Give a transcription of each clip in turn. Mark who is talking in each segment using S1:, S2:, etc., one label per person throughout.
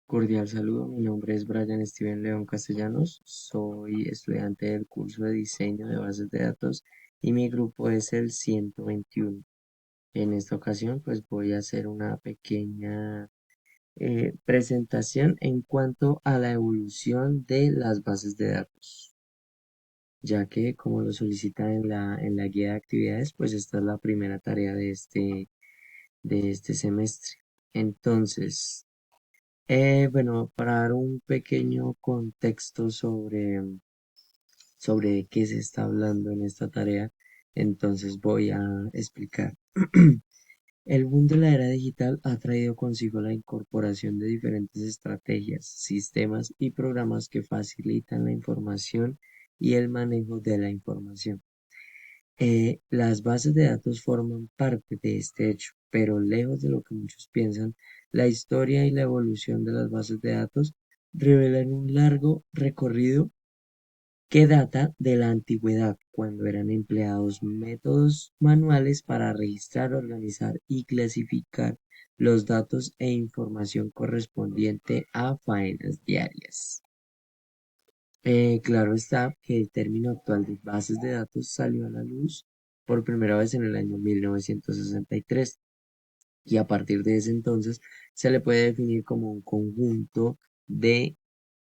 S1: Cordial saludo, mi nombre es Brian Steven León Castellanos, soy estudiante del curso de diseño de bases de datos y mi grupo es el 121. En esta ocasión pues voy a hacer una pequeña presentación en cuanto a la evolución de las bases de datos, ya que como lo solicita en la guía de actividades, pues esta es la primera tarea de este semestre. Entonces, bueno, para dar un pequeño contexto sobre de qué se está hablando en esta tarea, entonces voy a explicar. El boom de la era digital ha traído consigo la incorporación de diferentes estrategias, sistemas y programas que facilitan la información y el manejo de la información. Las bases de datos forman parte de este hecho, pero lejos de lo que muchos piensan, la historia y la evolución de las bases de datos revelan un largo recorrido que data de la antigüedad, cuando eran empleados métodos manuales para registrar, organizar y clasificar los datos e información correspondiente a faenas diarias. Claro está que el término actual de bases de datos salió a la luz por primera vez en el año 1963 y a partir de ese entonces se le puede definir como un conjunto de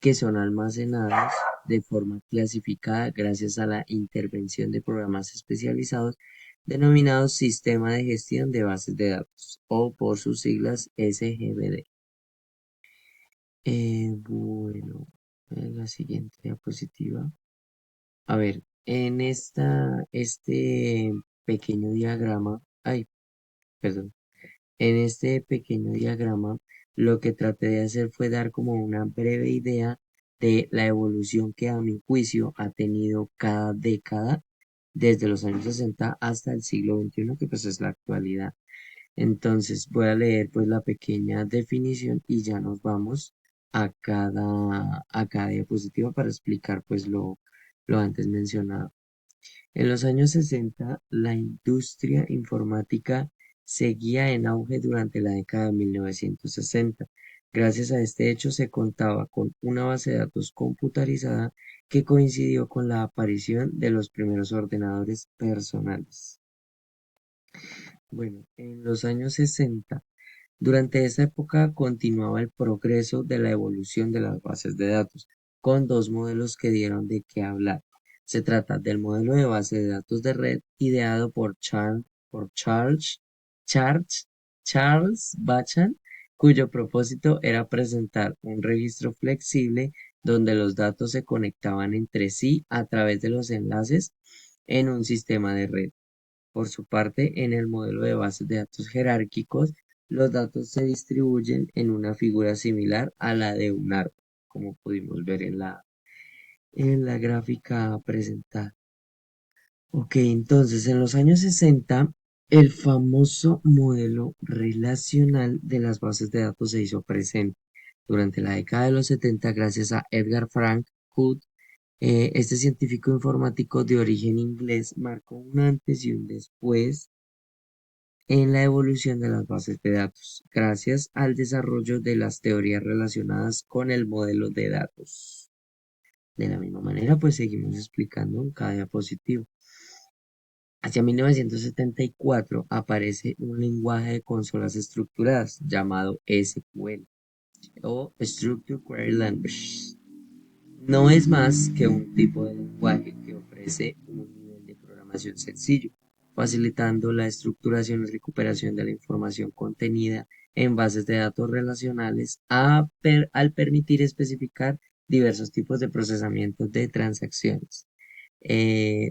S1: que son almacenadas de forma clasificada gracias a la intervención de programas especializados denominados Sistema de Gestión de Bases de Datos o por sus siglas SGBD. Bueno, en la siguiente diapositiva. A ver, en este pequeño diagrama, ay, perdón, en este pequeño diagrama, lo que traté de hacer fue dar como una breve idea de la evolución que a mi juicio ha tenido cada década, desde los años 60 hasta el siglo XXI, que pues es la actualidad. Entonces voy a leer pues la pequeña definición y ya nos vamos a cada diapositiva para explicar pues lo antes mencionado. En los años 60, la industria informática seguía en auge durante la década de 1960. Gracias a este hecho se contaba con una base de datos computarizada que coincidió con la aparición de los primeros ordenadores personales. Bueno, en los años 60, durante esa época continuaba el progreso de la evolución de las bases de datos, con dos modelos que dieron de qué hablar. Se trata del modelo de base de datos de red ideado por Charles Bachan, cuyo propósito era presentar un registro flexible donde los datos se conectaban entre sí a través de los enlaces en un sistema de red. Por su parte, en el modelo de bases de datos jerárquicos, los datos se distribuyen en una figura similar a la de un árbol, como pudimos ver en la gráfica presentada. Ok, entonces en los años 60, el famoso modelo relacional de las bases de datos se hizo presente. Durante la década de los 70, gracias a Edgar Frank Hood, este científico informático de origen inglés marcó un antes y un después en la evolución de las bases de datos, gracias al desarrollo de las teorías relacionadas con el modelo de datos. De la misma manera, pues seguimos explicando en cada diapositiva. Hacia 1974 aparece un lenguaje de consolas estructuradas llamado SQL o Structured Query Language. No es más que un tipo de lenguaje que ofrece un nivel de programación sencillo, facilitando la estructuración y recuperación de la información contenida en bases de datos relacionales al permitir especificar diversos tipos de procesamiento de transacciones.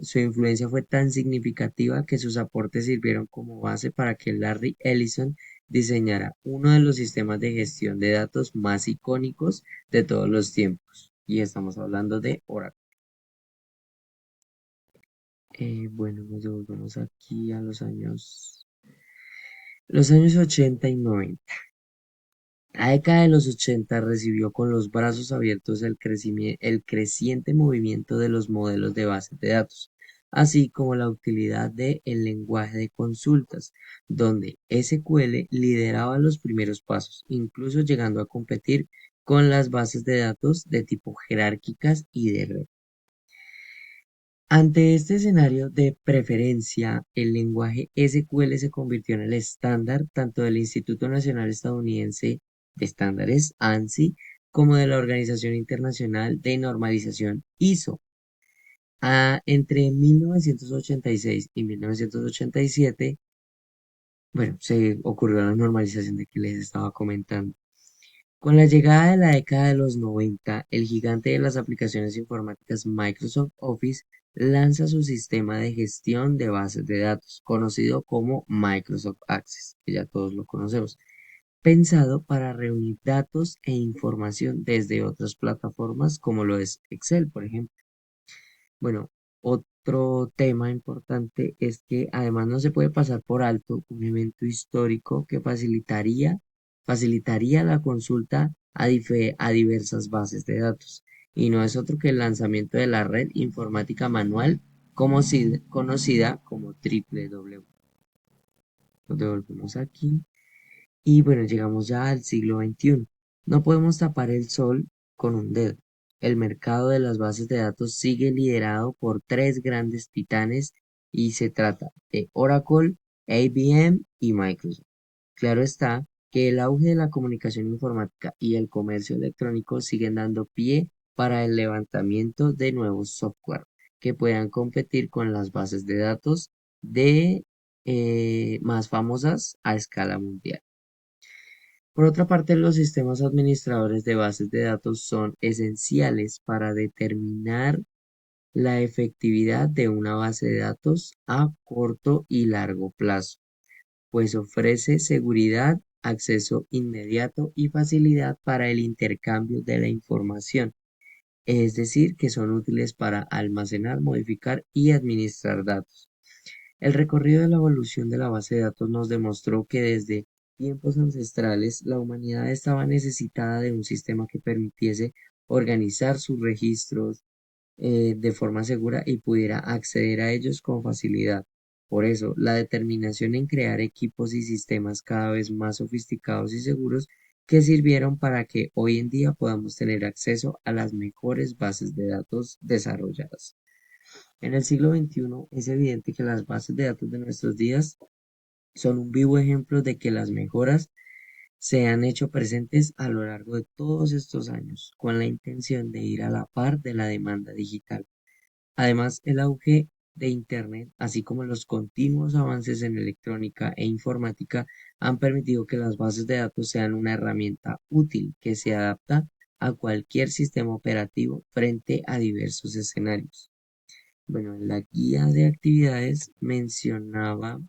S1: Su influencia fue tan significativa que sus aportes sirvieron como base para que Larry Ellison diseñara uno de los sistemas de gestión de datos más icónicos de todos los tiempos. Y estamos hablando de Oracle. Bueno, nos devolvemos aquí a los años 80 y 90. La década de los 80 recibió con los brazos abiertos el creciente movimiento de los modelos de bases de datos, así como la utilidad del lenguaje de consultas, donde SQL lideraba los primeros pasos, incluso llegando a competir con las bases de datos de tipo jerárquicas y de red. Ante este escenario de preferencia, el lenguaje SQL se convirtió en el estándar tanto del Instituto Nacional Estadounidense de Estándares, ANSI, como de la Organización Internacional de Normalización, ISO. Entre 1986 y 1987, bueno, se ocurrió la normalización de que les estaba comentando. Con la llegada de la década de los 90, el gigante de las aplicaciones informáticas Microsoft Office lanza su sistema de gestión de bases de datos, conocido como Microsoft Access, que ya todos lo conocemos, pensado para reunir datos e información desde otras plataformas como lo es Excel, por ejemplo. Bueno, otro tema importante es que además no se puede pasar por alto un evento histórico que facilitaría la consulta a diversas bases de datos, y no es otro que el lanzamiento de la red informática manual conocida como WWW. Nos devolvemos aquí. Y bueno, llegamos ya al siglo XXI. No podemos tapar el sol con un dedo. El mercado de las bases de datos sigue liderado por tres grandes titanes y se trata de Oracle, IBM y Microsoft. Claro está que el auge de la comunicación informática y el comercio electrónico siguen dando pie para el levantamiento de nuevos software que puedan competir con las bases de datos de más famosas a escala mundial. Por otra parte, los sistemas administradores de bases de datos son esenciales para determinar la efectividad de una base de datos a corto y largo plazo, pues ofrece seguridad, acceso inmediato y facilidad para el intercambio de la información, es decir, que son útiles para almacenar, modificar y administrar datos. El recorrido de la evolución de la base de datos nos demostró que desde tiempos ancestrales la humanidad estaba necesitada de un sistema que permitiese organizar sus registros de forma segura y pudiera acceder a ellos con facilidad. Por eso, la determinación en crear equipos y sistemas cada vez más sofisticados y seguros que sirvieron para que hoy en día podamos tener acceso a las mejores bases de datos desarrolladas. En el siglo XXI es evidente que las bases de datos de nuestros días son un vivo ejemplo de que las mejoras se han hecho presentes a lo largo de todos estos años, con la intención de ir a la par de la demanda digital. Además, el auge de Internet, así como los continuos avances en electrónica e informática, han permitido que las bases de datos sean una herramienta útil que se adapta a cualquier sistema operativo frente a diversos escenarios. Bueno, en la guía de actividades mencionaba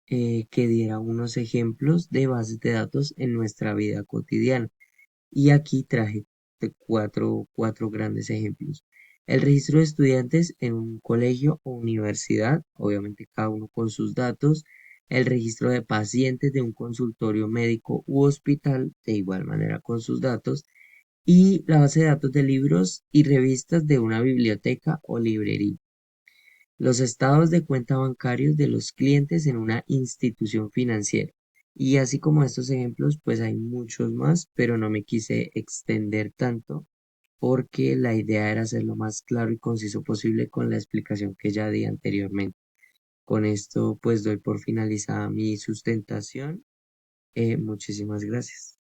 S1: que diera unos ejemplos de bases de datos en nuestra vida cotidiana. Y aquí traje cuatro grandes ejemplos. El registro de estudiantes en un colegio o universidad, obviamente cada uno con sus datos. El registro de pacientes de un consultorio médico u hospital, de igual manera con sus datos. Y la base de datos de libros y revistas de una biblioteca o librería. Los estados de cuenta bancarios de los clientes en una institución financiera. Y así como estos ejemplos, pues hay muchos más, pero no me quise extender tanto porque la idea era hacerlo más claro y conciso posible con la explicación que ya di anteriormente. Con esto, pues doy por finalizada mi sustentación. Muchísimas gracias.